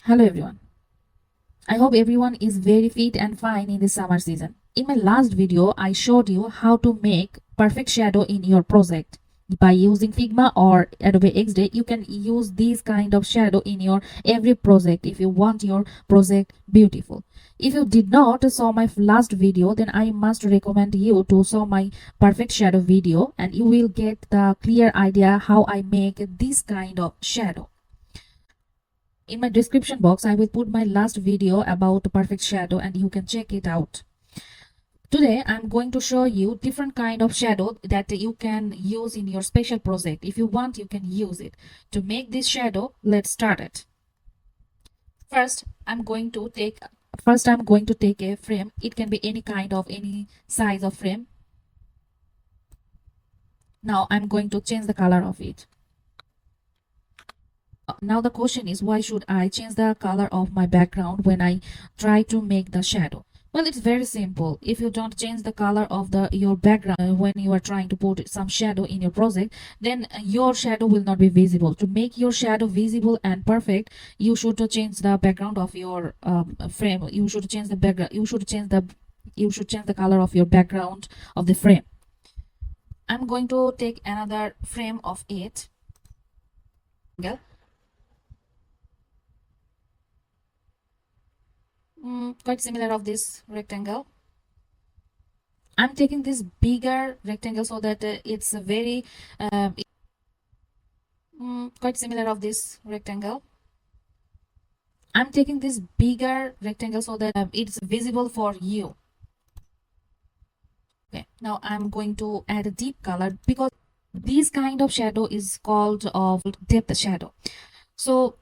Hello everyone. I hope everyone is very fit and fine in this summer season. In my last video, I showed you how to make perfect shadow in your project. By using Figma or Adobe XD, you can use this kind of shadow in your every project if you want your project beautiful. If you did not saw my last video, then I must recommend you to saw my perfect shadow video and you will get the clear idea how I make this kind of shadow. In my description box, I will put my last video about perfect shadow and you can check it out. Today, I'm going to show you different kind of shadow that you can use in your special project. If you want, you can use it. To make this shadow, let's start it. First, I'm going to take a frame. It can be any size of frame. Now I'm going to change the color of it. Now the question is, why should I change the color of my background when I try to make the shadow? Well, it's very simple. If you don't change the color of your background when you are trying to put some shadow in your project, then your shadow will not be visible. To make your shadow visible and perfect, you should change the background of your frame. You should change the background. You should change the color of your background of the frame. I'm going to take another frame of 8. Quite similar of this rectangle. I'm taking this bigger rectangle so that it's very quite similar of this rectangle. I'm taking this bigger rectangle so that it's visible for you. Okay, now I'm going to add a deep color because this kind of shadow is called of depth shadow. So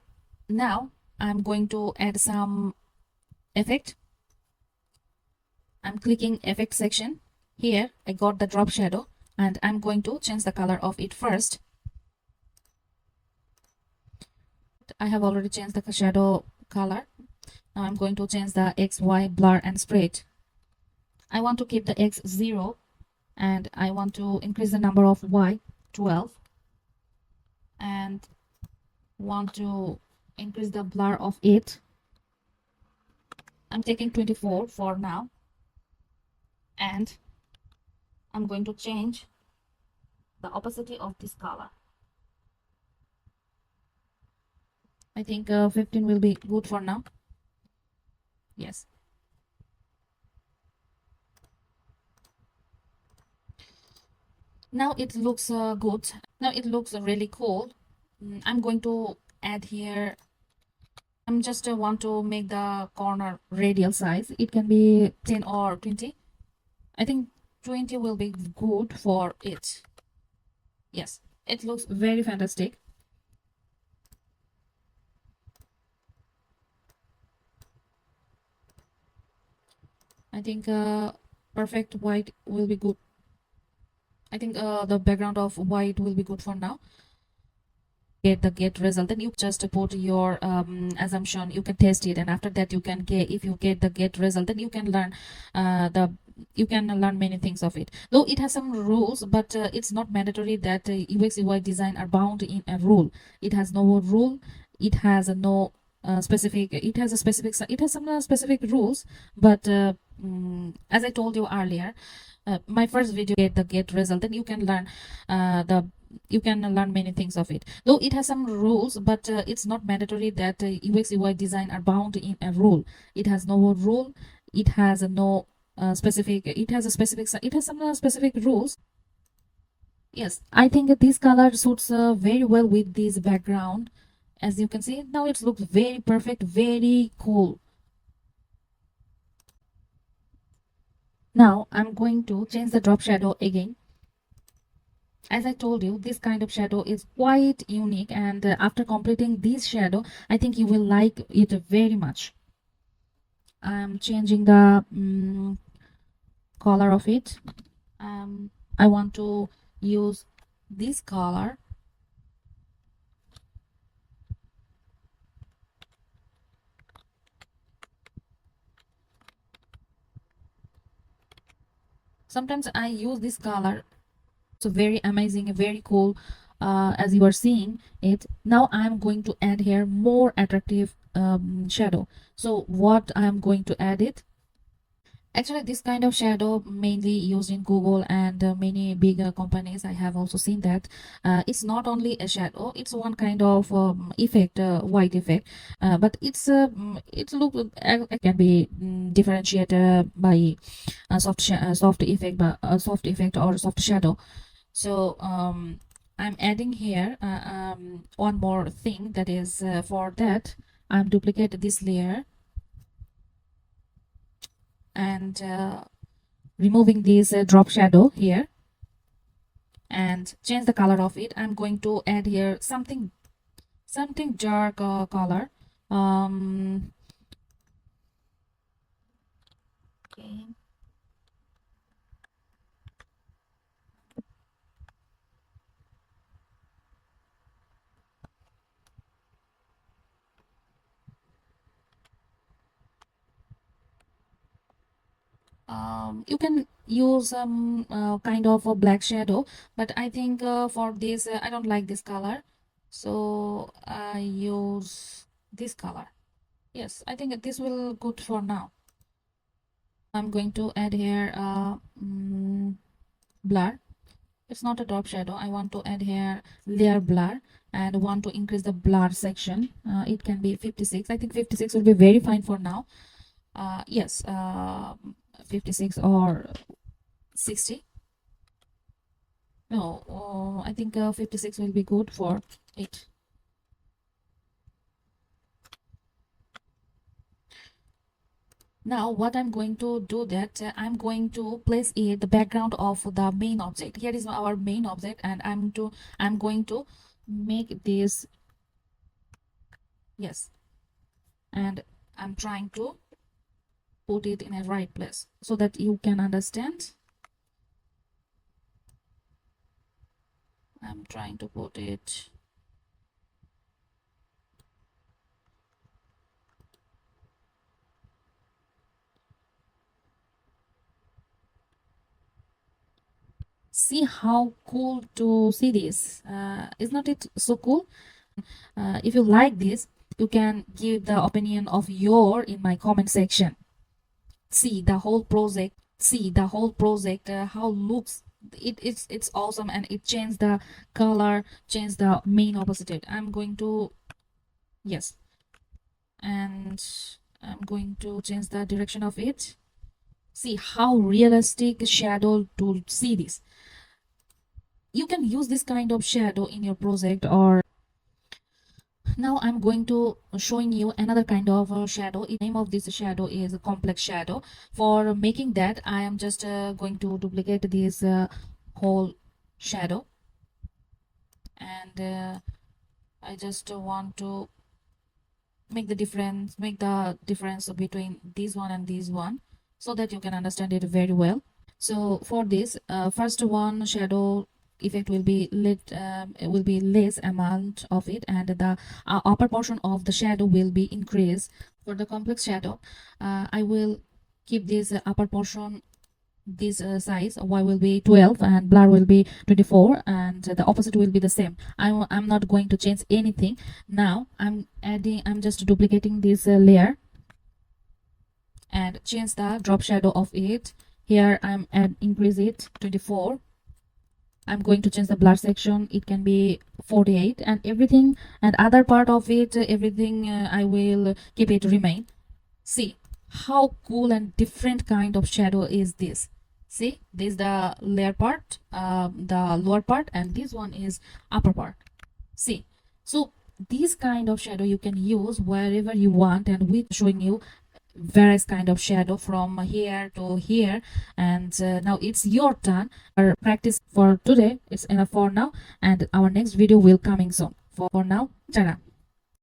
now I'm going to add some effect. I'm clicking effect section. Here I got the drop shadow and I'm going to change the color of it first. I have already changed the shadow color. Now I'm going to change the X, Y, blur and spread. I want to keep the X 0 and I want to increase the number of Y 12 and want to increase the blur of 8. I'm taking 24 for now and I'm going to change the opacity of this color. I think 15 will be good for now. Yes. Now it looks good. Now it looks really cool. I'm going to add here. I'm just want to make the corner radial size. It can be 10 or 20. I think 20 will be good for it. Yes, it looks very fantastic. I think perfect white will be good. I think the background of white will be good for now. Get the get result, then you just put your assumption. You can test it and after that you can get, if you get the get result, then you can learn learn many things of it. Though it has some rules, but it's not mandatory that UX UI design are bound in a rule. It has no rule. It has no specific, it has some specific rules, but as I told you earlier, my first video, get the get result, then you can learn many things of it. Though it has some rules, but it's not mandatory that UX UI design are bound in a rule. It has no rule. It has no specific, it has some specific rules. Yes, I think this color suits very well with this background. As you can see, now it looks very perfect, very cool. Now I'm going to change the drop shadow again. As I told you, this kind of shadow is quite unique, and after completing this shadow, I think you will like it very much. I'm changing the color of it. I want to use this color. Sometimes I use this color. So very amazing, very cool. As you are seeing it, now I'm going to add here more attractive shadow. So what I am going to add it. Actually, this kind of shadow mainly used in Google and many bigger companies. I have also seen that it's not only a shadow; it's one kind of effect, white effect. But it look can be differentiated by a soft effect, but a soft effect or soft shadow. So I'm adding here one more thing, that is for that I'm duplicate this layer and removing this drop shadow here and change the color of it. I'm going to add here something dark color. Okay. You can use some kind of a black shadow, but I think for this I don't like this color, so I use this color. Yes, I think this will good for now. I'm going to add here blur. It's not a drop shadow. I want to add here layer blur and want to increase the blur section. It can be 56. I think 56 will be very fine for now. Yes, 56 or 60. No, I think 56 will be good for it. Now what I'm going to do that I'm going to place it the background of the main object. Here is our main object, and I'm going to make this, yes, and I'm trying to put it in a right place so that you can understand. I'm trying to put it. See how cool to see this. Is not it so cool? If you like this, you can give the opinion of your in my comment section. See the whole project. How looks it's awesome, and it changed the color, changed the main opposite. I'm going to, yes, and I'm going to change the direction of it. See how realistic shadow to see this. You can use this kind of shadow in your project. Or now I'm going to showing you another kind of shadow. The name of this shadow is a complex shadow. For making that, I am just going to duplicate this whole shadow, and I just want to make the difference between this one and this one, so that you can understand it very well. So for this first one, shadow effect will be it will be less amount of it, and the upper portion of the shadow will be increased. For the complex shadow, I will keep this upper portion this size. Y will be 12 and blur will be 24, and the opposite will be the same. I'm not going to change anything. Now I'm just duplicating this layer and change the drop shadow of it. Here I'm increase it 24. I'm going to change the blur section. It can be 48, and everything and other part of it, everything I will keep it remain. See how cool and different kind of shadow is this. See, this is the layer part, the lower part, and this one is upper part. See, so this kind of shadow you can use wherever you want, and with showing you various kind of shadow from here to here. And now it's your turn. Our practice for today is enough for now, and our next video will coming soon. For now, ta-ra.